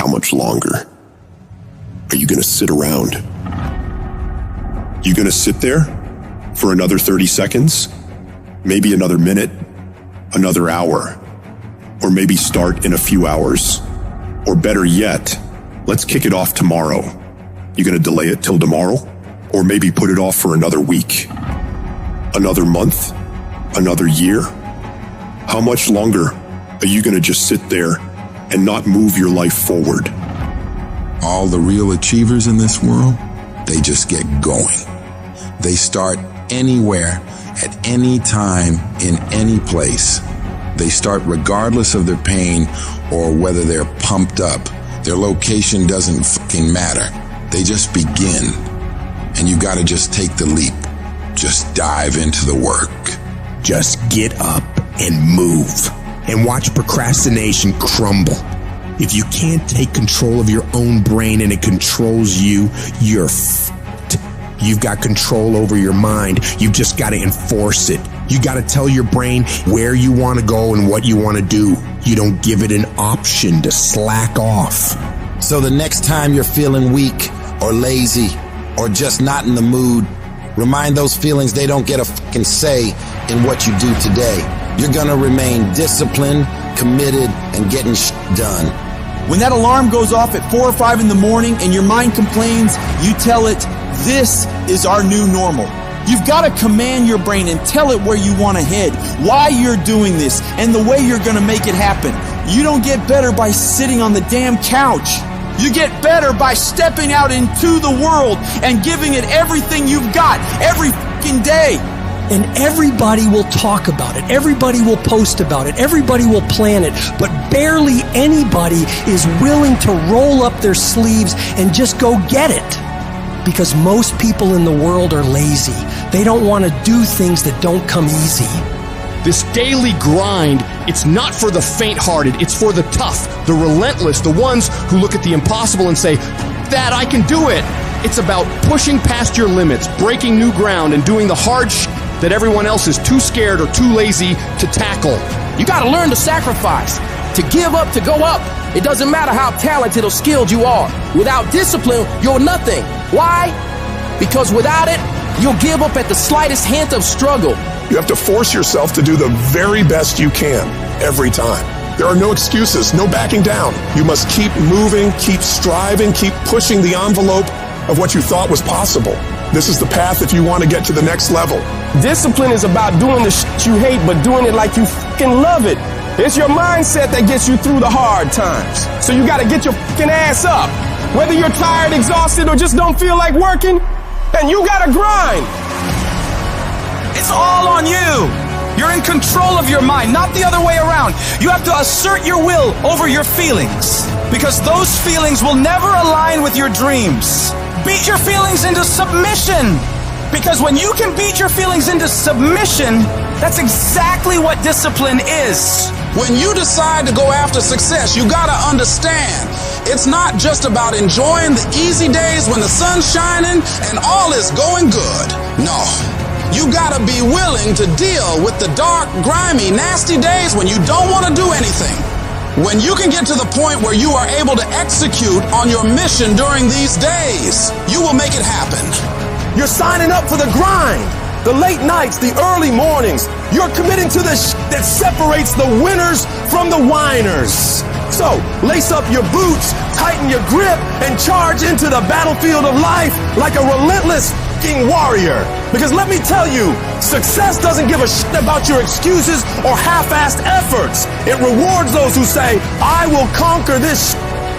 how much longer? Are you going to sit around? You going to sit there for another 30 seconds? Maybe another minute, another hour, or maybe start in a few hours. Or better yet, let's kick it off tomorrow. You going to delay it till tomorrow? Or maybe put it off for another week, another month, another year? How much longer are you going to just sit there and not move your life forward? All the real achievers in this world, they just get going. They start anywhere, at any time, in any place. They start regardless of their pain or whether they're pumped up. Their location doesn't fucking matter. They just begin. And you gotta just take the leap. Just dive into the work. Just get up and move and watch procrastination crumble. If you can't take control of your own brain and it controls you, you're f***ed. You've got control over your mind. You've just got to enforce it. You got to tell your brain where you want to go and what you want to do. You don't give it an option to slack off. So the next time you're feeling weak or lazy or just not in the mood, remind those feelings they don't get a fucking say in what you do today. You're gonna remain disciplined, committed, and getting done. When that alarm goes off at 4 or 5 in the morning and your mind complains, you tell it, this is our new normal. You've got to command your brain and tell it where you want to head, why you're doing this, and the way you're going to make it happen. You don't get better by sitting on the damn couch. You get better by stepping out into the world and giving it everything you've got every fucking day. And everybody will talk about it. Everybody will post about it. Everybody will plan it. But barely anybody is willing to roll up their sleeves and just go get it. Because most people in the world are lazy. They don't want to do things that don't come easy. This daily grind, it's not for the faint-hearted. It's for the tough, the relentless, the ones who look at the impossible and say, that I can do it. It's about pushing past your limits, breaking new ground, and doing the hard shit that everyone else is too scared or too lazy to tackle. You gotta learn to sacrifice, to give up, to go up. It doesn't matter how talented or skilled you are. Without discipline, you're nothing. Why? Because without it, you'll give up at the slightest hint of struggle. You have to force yourself to do the very best you can every time. There are no excuses, no backing down. You must keep moving, keep striving, keep pushing the envelope of what you thought was possible. This is the path if you want to get to the next level. Discipline is about doing the shit you hate, but doing it like you fucking love it. It's your mindset that gets you through the hard times. So you gotta get your fucking ass up. Whether you're tired, exhausted, or just don't feel like working, and you gotta grind. It's all on you. You're in control of your mind, not the other way around. You have to assert your will over your feelings, because those feelings will never align with your dreams. Beat your feelings into submission, because when you can beat your feelings into submission, that's exactly what discipline is. When you decide to go after success, you gotta understand, it's not just about enjoying the easy days when the sun's shining and all is going good. No. You gotta be willing to deal with the dark, grimy, nasty days when you don't want to do anything. When you can get to the point where you are able to execute on your mission during these days, you will make it happen. You're signing up for the grind, the late nights, the early mornings. You're committing to the that separates the winners from the whiners. So, lace up your boots, tighten your grip, and charge into the battlefield of life like a relentless warrior. Because let me tell you, success doesn't give a shit about your excuses or half-assed efforts. It rewards those who say, I will conquer this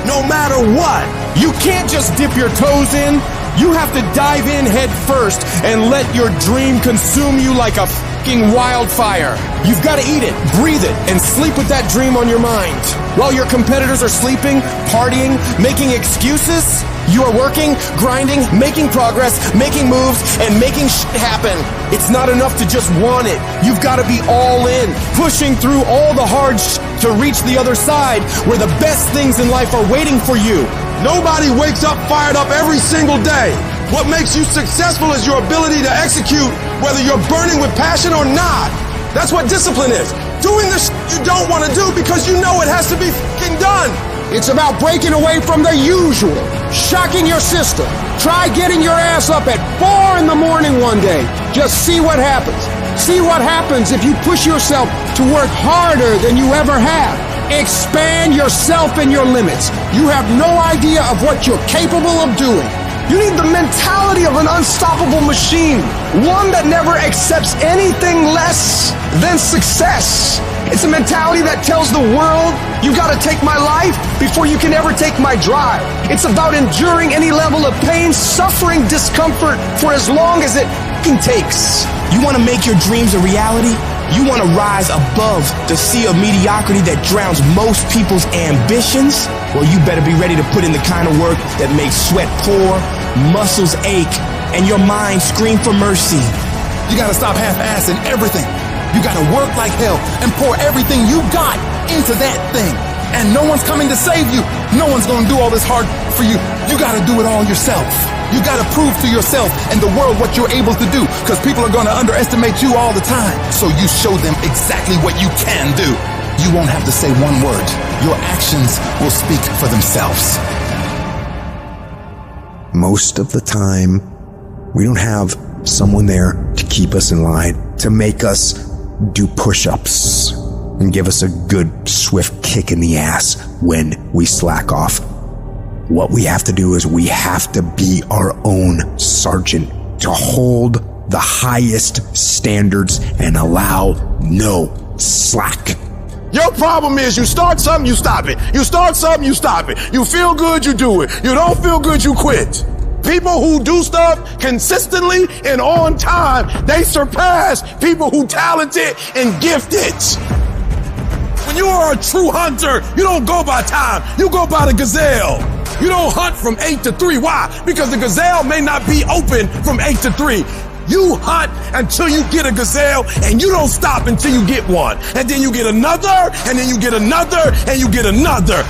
no matter what. You can't just dip your toes in. You have to dive in head first and let your dream consume you like a fucking wildfire. You've got to eat it, breathe it, and sleep with that dream on your mind. While your competitors are sleeping, partying, making excuses, you are working, grinding, making progress, making moves, and making shit happen. It's not enough to just want it. You've got to be all in, pushing through all the hard shit to reach the other side where the best things in life are waiting for you. Nobody wakes up fired up every single day. What makes you successful is your ability to execute whether you're burning with passion or not. That's what discipline is. Doing the shit you don't want to do because you know it has to be fucking done. It's about breaking away from the usual, shocking your system. Try getting your ass up at 4 in the morning one day. Just see what happens. See what happens if you push yourself to work harder than you ever have. Expand yourself and your limits. You have no idea of what you're capable of doing. You need the mentality of an unstoppable machine, one that never accepts anything less than success. It's a mentality that tells the world, you gotta take my life before you can ever take my drive. It's about enduring any level of pain, suffering, discomfort for as long as it takes. You wanna make your dreams a reality? You wanna rise above the sea of mediocrity that drowns most people's ambitions? Well, you better be ready to put in the kind of work that makes sweat pour, muscles ache, and your mind scream for mercy. You gotta stop half-assing everything. You gotta work like hell and pour everything you got into that thing. And no one's coming to save you. No one's gonna do all this hard for you. You gotta do it all yourself. You gotta prove to yourself and the world what you're able to do, because people are gonna underestimate you all the time. So you show them exactly what you can do. You won't have to say one word. Your actions will speak for themselves. Most of the time, we don't have someone there to keep us in line, to make us do push-ups and give us a good, swift kick in the ass when we slack off. What we have to do is we have to be our own sergeant, to hold the highest standards and allow no slack. Your problem is you start something, you stop it. You start something, you stop it. You feel good, you do it. You don't feel good, you quit. People who do stuff consistently and on time, they surpass people who talented and gifted. When you are a true hunter, you don't go by time, you go by the gazelle. You don't hunt from 8 to 3. Why? Because the gazelle may not be open from 8 to 3. You hunt until you get a gazelle, and you don't stop until you get one. And then you get another, and then you get another, and you get another.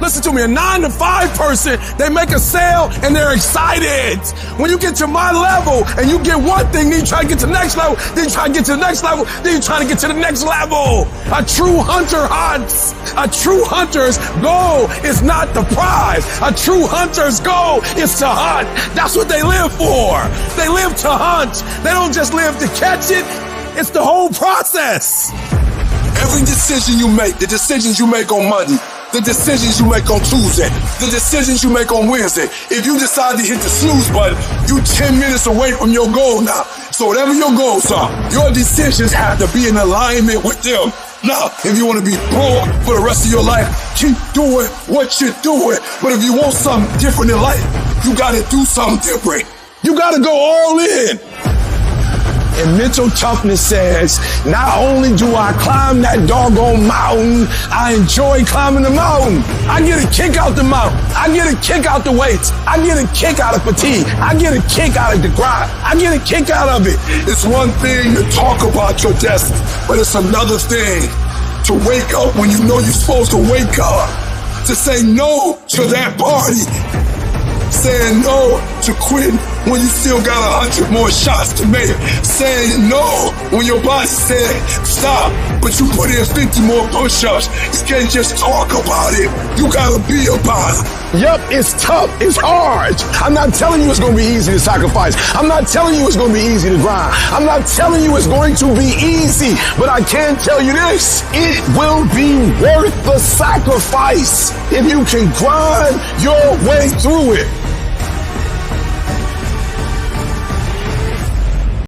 Listen to me, a 9 to 5 person, they make a sale and they're excited. When you get to my level and you get one thing, then you try to get to the next level, then you try to get to the next level, then you try to get to the next level. A true hunter hunts. A true hunter's goal is not the prize. A true hunter's goal is to hunt. That's what they live for. They live to hunt. They don't just live to catch it. It's the whole process. Every decision you make, the decisions you make on Monday, the decisions you make on Tuesday, the decisions you make on Wednesday. If you decide to hit the snooze button, you 10 minutes away from your goal now. So whatever your goals are, your decisions have to be in alignment with them. Now, if you want to be broke for the rest of your life, keep doing what you're doing. But if you want something different in life, you got to do something different. You got to go all in. And mental toughness says, not only do I climb that doggone mountain, I enjoy climbing the mountain. I get a kick out the mountain. I get a kick out the weights. I get a kick out of fatigue. I get a kick out of the grind. I get a kick out of it. It's one thing to talk about your destiny, but it's another thing to wake up when you know you're supposed to wake up, to say no to that party, saying no to quitting when you still got 100 more shots to make, saying no when your body said stop, but you put in 50 more push-ups. You can't just talk about it. You gotta be about it. Yup, it's tough. It's hard. I'm not telling you it's gonna be easy to sacrifice. I'm not telling you it's gonna be easy to grind. I'm not telling you it's going to be easy, but I can tell you this: it will be worth the sacrifice if you can grind your way through it.